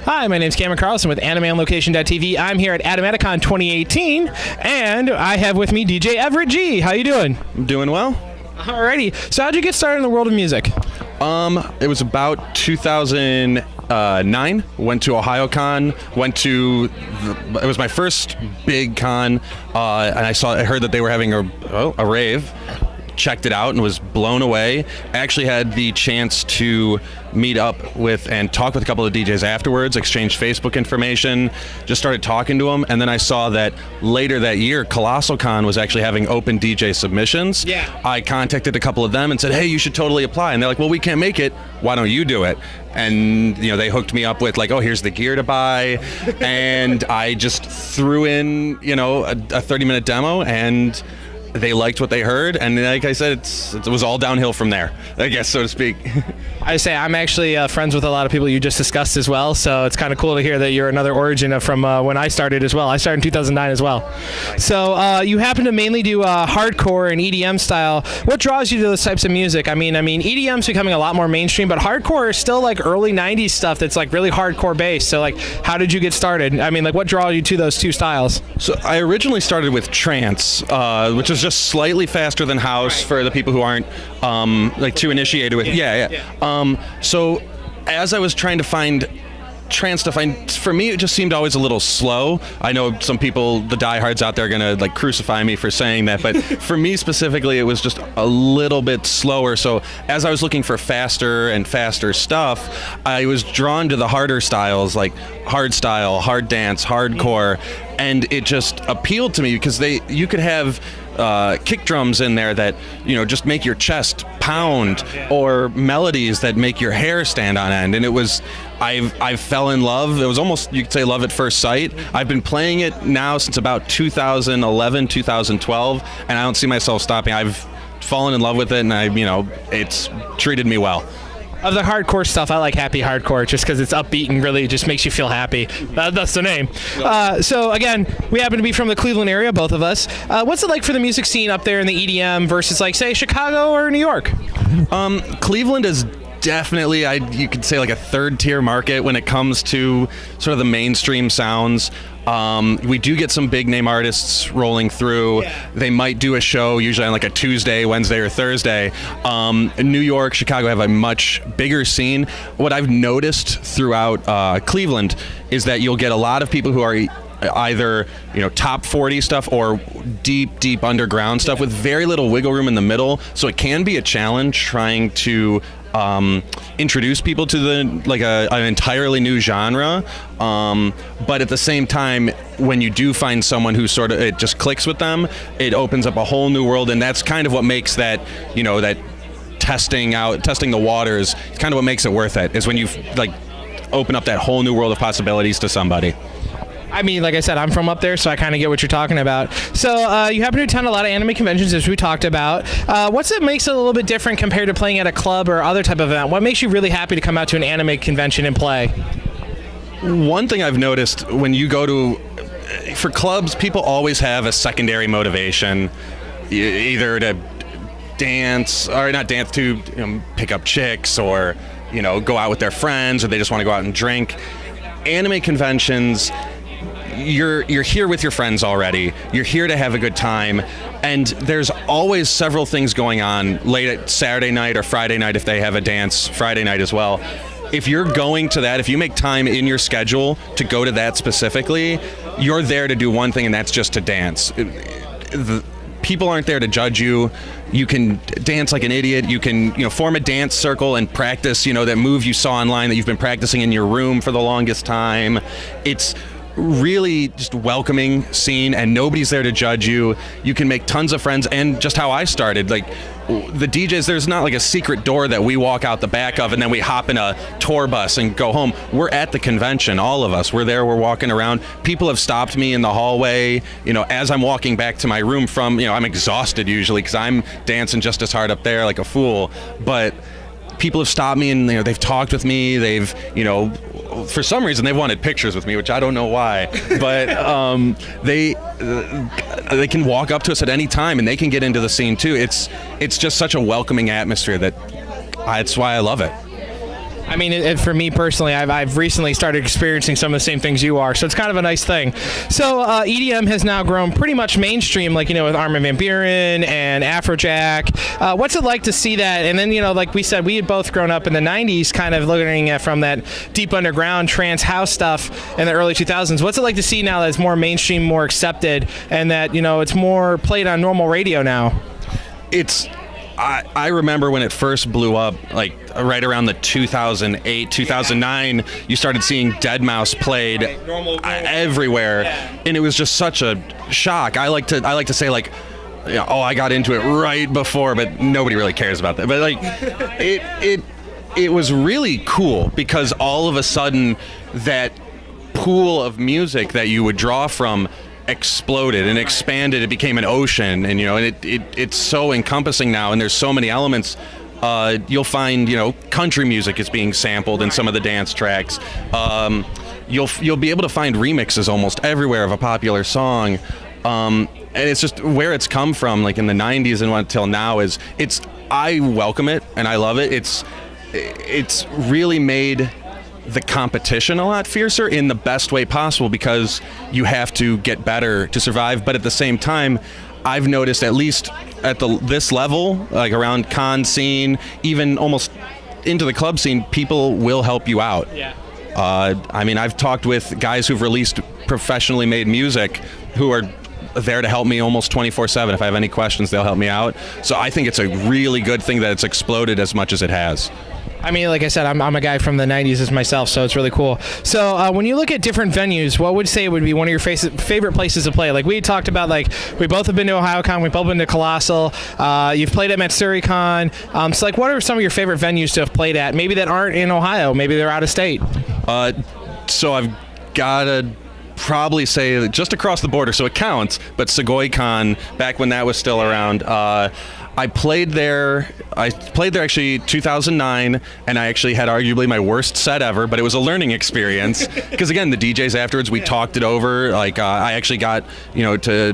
Hi, my name's Cameron Carlson with AnimeOnLocation.tv. I'm here at Animatic Con 2018, and I have with me DJ Everett G. How you doing? I'm doing well. Alrighty. So how'd you get started in the world of music? It was about 2009. Went to Ohio Con. It was my first big con, and I heard that they were having a rave. Checked it out and was blown away. Actually had the chance to meet up with and talk with a couple of DJs afterwards, exchanged Facebook information, just started talking to them, and then I saw that later that year, Colossal Con was actually having open DJ submissions. Yeah. I contacted a couple of them and said, hey, you should totally apply. And they're like, well, we can't make it. Why don't you do it? And they hooked me up with like, oh, here's the gear to buy. And I just threw in, a 30-minute demo, and they liked what they heard, and like I said, it was all downhill from there, I guess, so to speak. I say I'm actually friends with a lot of people you just discussed as well, so it's kind of cool to hear that you're another origin from when I started as well. I started in 2009 as well. So you happen to mainly do hardcore and EDM style. What draws you to those types of music? I mean, EDM's becoming a lot more mainstream, but hardcore is still like early 90s stuff that's like really hardcore based. So like, how did you get started? I mean, like, what draws you to those two styles? So I originally started with trance, which is just slightly faster than house for the people who aren't too initiated with. So as I was trying to find trance stuff, for me it just seemed always a little slow. I know some people, the diehards out there, are gonna like crucify me for saying that, but for me specifically, it was just a little bit slower. So as I was looking for faster and faster stuff, I was drawn to the harder styles, like hard style, hard dance, hardcore, and it just appealed to me because you could have kick drums in there that just make your chest pound, or melodies that make your hair stand on end. And it was, I fell in love. It was almost, you could say, love at first sight. I've been playing it now since about 2011, 2012, and I don't see myself stopping. I've fallen in love with it, and it's treated me well. Of the hardcore stuff, I like happy hardcore just because it's upbeat and really just makes you feel happy. That's the name. So again, we happen to be from the Cleveland area, both of us. What's it like for the music scene up there in the EDM versus, like, say, Chicago or New York? Cleveland is definitely, you could say, like a third-tier market when it comes to sort of the mainstream sounds. We do get some big name artists rolling through. Yeah. They might do a show usually on like a Tuesday, Wednesday, or Thursday. New York, Chicago have a much bigger scene. What I've noticed throughout Cleveland is that you'll get a lot of people who are either top 40 stuff or deep underground stuff with very little wiggle room in the middle. So it can be a challenge trying to introduce people to an entirely new genre, but at the same time, when you do find someone who sort of it just clicks with them, it opens up a whole new world, and that's kind of what makes that that testing the waters. It's kind of what makes it worth it, is when you open up that whole new world of possibilities to somebody. I mean, like I said, I'm from up there, so I kind of get what you're talking about. So you happen to attend a lot of anime conventions, as we talked about. What's it makes it a little bit different compared to playing at a club or other type of event? What makes you really happy to come out to an anime convention and play? One thing I've noticed when you go for clubs, people always have a secondary motivation, either to dance, or not dance, to pick up chicks, or go out with their friends, or they just want to go out and drink. Anime conventions, you're here with your friends already. You're here to have a good time, and there's always several things going on late at Saturday night or Friday night if they have a dance Friday night as well. If you're going to that, if you make time in your schedule to go to that specifically, you're there to do one thing, and that's just to dance. People aren't there to judge you. You can dance like an idiot. You can, form a dance circle and practice, that move you saw online that you've been practicing in your room for the longest time. It's really just welcoming scene, and nobody's there to judge you. You can make tons of friends, and just how I started, like the DJs, there's not like a secret door that we walk out the back of and then we hop in a tour bus and go home. We're at the convention, all of us. We're there, we're walking around. People have stopped me in the hallway, as I'm walking back to my room from, I'm exhausted usually because I'm dancing just as hard up there like a fool, but people have stopped me and they've talked with me. They've, for some reason they've wanted pictures with me, which I don't know why, but they can walk up to us at any time and they can get into the scene too. It's just such a welcoming atmosphere that's why I love it. I mean, for me personally, I've recently started experiencing some of the same things you are, so it's kind of a nice thing. So EDM has now grown pretty much mainstream, like, with Armin van Buuren and Afrojack. What's it like to see that? And then, like we said, we had both grown up in the 90s, kind of looking at from that deep underground trance house stuff in the early 2000s. What's it like to see now that it's more mainstream, more accepted, and that, it's more played on normal radio now? I remember when it first blew up, like right around the 2008, 2009, you started seeing Deadmau5 played everywhere, and it was just such a shock. I like to say, like, I got into it right before, but nobody really cares about that. But like, it was really cool because all of a sudden that pool of music that you would draw from exploded and expanded. It became an ocean, and it's so encompassing now, and there's so many elements. You'll find country music is being sampled in some of the dance tracks. You'll be able to find remixes almost everywhere of a popular song, and it's just where it's come from, like in the 90s and until now. I welcome it and I love it. It's really made the competition a lot fiercer in the best way possible, because you have to get better to survive. But at the same time, I've noticed, at least at this level, like around con scene, even almost into the club scene, people will help you out. Yeah. I mean, I've talked with guys who've released professionally made music who are there to help me almost 24/7. If I have any questions, they'll help me out. So I think it's a really good thing that it's exploded as much as it has. I mean, like I said, I'm a guy from the 90s as myself, so it's really cool. So when you look at different venues, what would you say would be one of your favorite places to play? Like we talked about, like we both have been to OhioCon, we've both been to Colossal. You've played at MatsuriCon. So like, what are some of your favorite venues to have played at? Maybe that aren't in Ohio, maybe they're out of state. So I've got to probably say that just across the border, so it counts, but SegoyCon, back when that was still around, I played there actually 2009, and I actually had arguably my worst set ever, but it was a learning experience because again, the DJs afterwards, we talked it over. Like I actually got to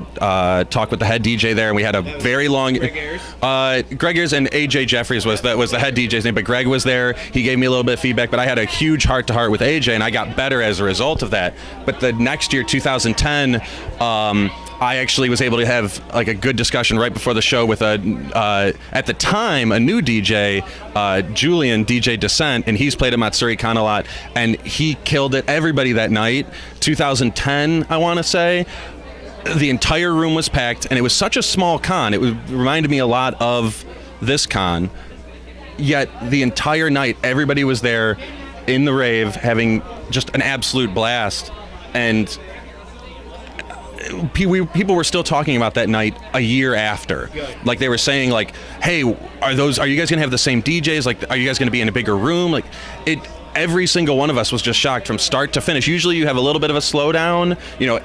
talk with the head DJ there, and we had a very long Greg Ayers and AJ Jeffries was the head DJ's name, but Greg was there. He gave me a little bit of feedback, but I had a huge heart-to-heart with AJ, and I got better as a result of that. But the next year, 2010, I actually was able to have like a good discussion right before the show with at the time, a new DJ, Julian, DJ Descent, and he's played at MatsuriCon a lot, and he killed it. Everybody that night, 2010, I want to say, the entire room was packed, and it was such a small con. It reminded me a lot of this con, yet the entire night, everybody was there in the rave having just an absolute blast, and people were still talking about that night a year after. Like they were saying, like, hey, are you guys gonna have the same DJs? Like, are you guys gonna be in a bigger room? Like, every single one of us was just shocked from start to finish. Usually you have a little bit of a slowdown,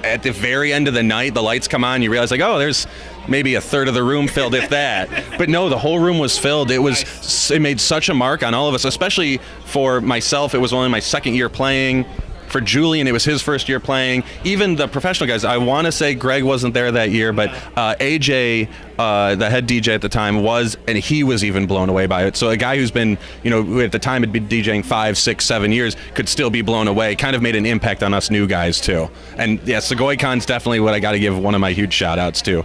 at the very end of the night, the lights come on, you realize like, oh, there's maybe a third of the room filled, if that. But no, the whole room was filled. It made such a mark on all of us, especially for myself. It was only my second year playing. For Julian, it was his first year playing. Even the professional guys, I want to say Greg wasn't there that year, but AJ, the head DJ at the time, was, and he was even blown away by it. So a guy who's been, who at the time had been DJing 5, 6, 7 years could still be blown away. Kind of made an impact on us new guys too. And yeah, SegoyCon's definitely what I got to give one of my huge shout outs to.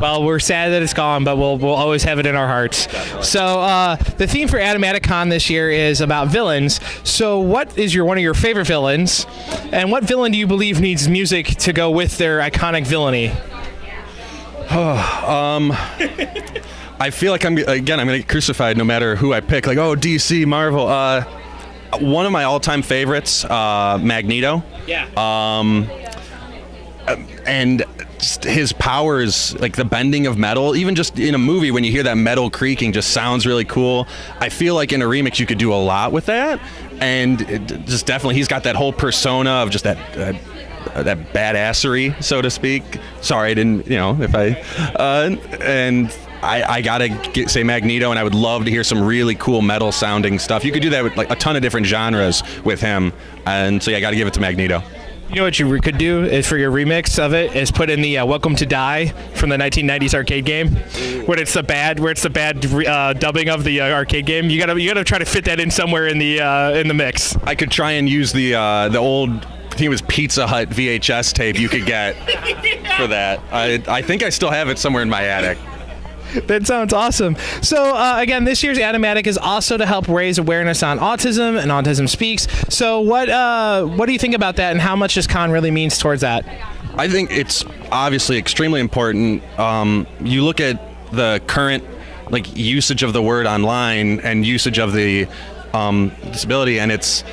Well, we're sad that it's gone, but we'll always have it in our hearts. Definitely. So the theme for Animatic Con this year is about villains. So what is one of your favorite villains, and what villain do you believe needs music to go with their iconic villainy? I feel like I'm going to get crucified no matter who I pick. Like, oh, DC, Marvel. One of my all-time favorites, Magneto. Yeah. And his powers, like the bending of metal, even just in a movie when you hear that metal creaking, just sounds really cool. I feel like in a remix you could do a lot with that, and just definitely he's got that whole persona of just that badassery, so to speak. Sorry, I didn't, if and I gotta say Magneto, and I would love to hear some really cool metal sounding stuff. You could do that with like a ton of different genres with him, and so yeah, I gotta give it to Magneto. You know what you could do is for your remix of it is put in the "Welcome to Die" from the 1990s arcade game, where it's the bad dubbing of the arcade game. You gotta try to fit that in somewhere in the mix. I could try and use the old, I think it was Pizza Hut VHS tape you could get for that. I think I still have it somewhere in my attic. That sounds awesome. So again, this year's Animatic is also to help raise awareness on autism and Autism Speaks. So what do you think about that, and how much this con really means towards that? I think it's obviously extremely important. You look at the current usage of the word online and usage of the disability, and it's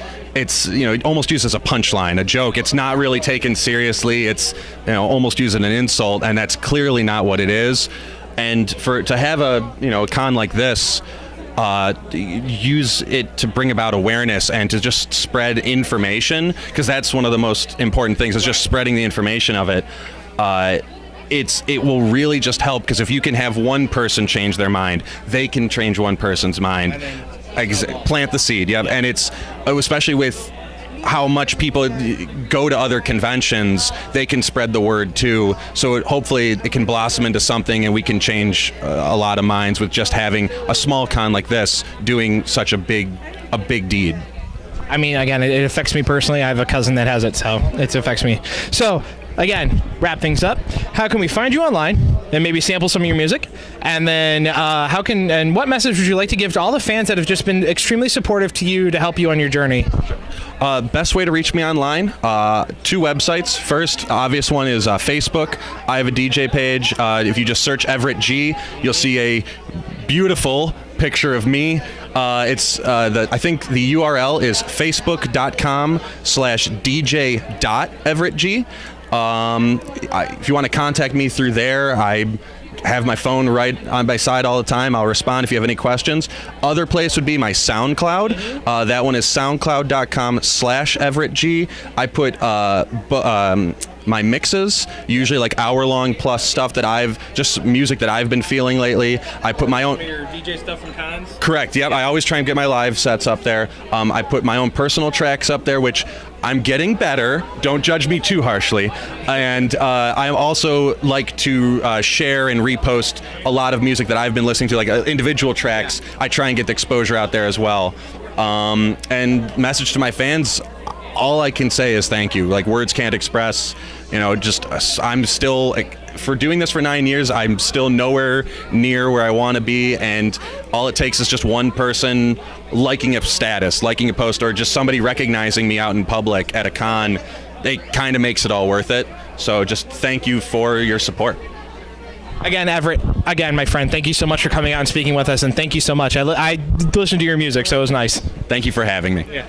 almost used as a punchline, a joke. It's not really taken seriously. It's almost used as an insult, and that's clearly not what it is. And to have a con like this, use it to bring about awareness and to just spread information, because that's one of the most important things, is just spreading the information of it. It will really just help, because if you can have one person change their mind, they can change one person's mind. Plant the seed. Yep. And it's especially with how much people go to other conventions, they can spread the word too. So hopefully it can blossom into something, and we can change a lot of minds with just having a small con like this doing such a big deed. I mean, again, it affects me personally. I have a cousin that has it, so it affects me. So again, wrap things up. How can we find you online and maybe sample some of your music? And then what message would you like to give to all the fans that have just been extremely supportive to you to help you on your journey? Best way to reach me online, 2 websites. First, obvious one is Facebook. I have a DJ page. If you just search Everett G, you'll see a beautiful picture of me. I think the URL is facebook.com/dj.everettg. If you want to contact me through there, I have my phone right on my side all the time. I'll respond if you have any questions. Other place would be my SoundCloud. That one is soundcloud.com/EverettG. I put my mixes, usually hour-long plus stuff just music that I've been feeling lately. I put my own... Your DJ stuff from cons? Correct, yep. I always try and get my live sets up there. I put my own personal tracks up there, which I'm getting better. Don't judge me too harshly. And I also like to share and repost a lot of music that I've been listening to, individual tracks. I try and get the exposure out there as well. And message to my fans, all I can say is thank you. Words can't express, I'm still, for doing this for 9 years, I'm still nowhere near where I want to be, and all it takes is just one person liking a status, liking a post, or just somebody recognizing me out in public at a con. It kind of makes it all worth it. So just thank you for your support. Again, Everett, my friend, thank you so much for coming out and speaking with us, and thank you so much. I listened to your music, so it was nice. Thank you for having me. Yeah.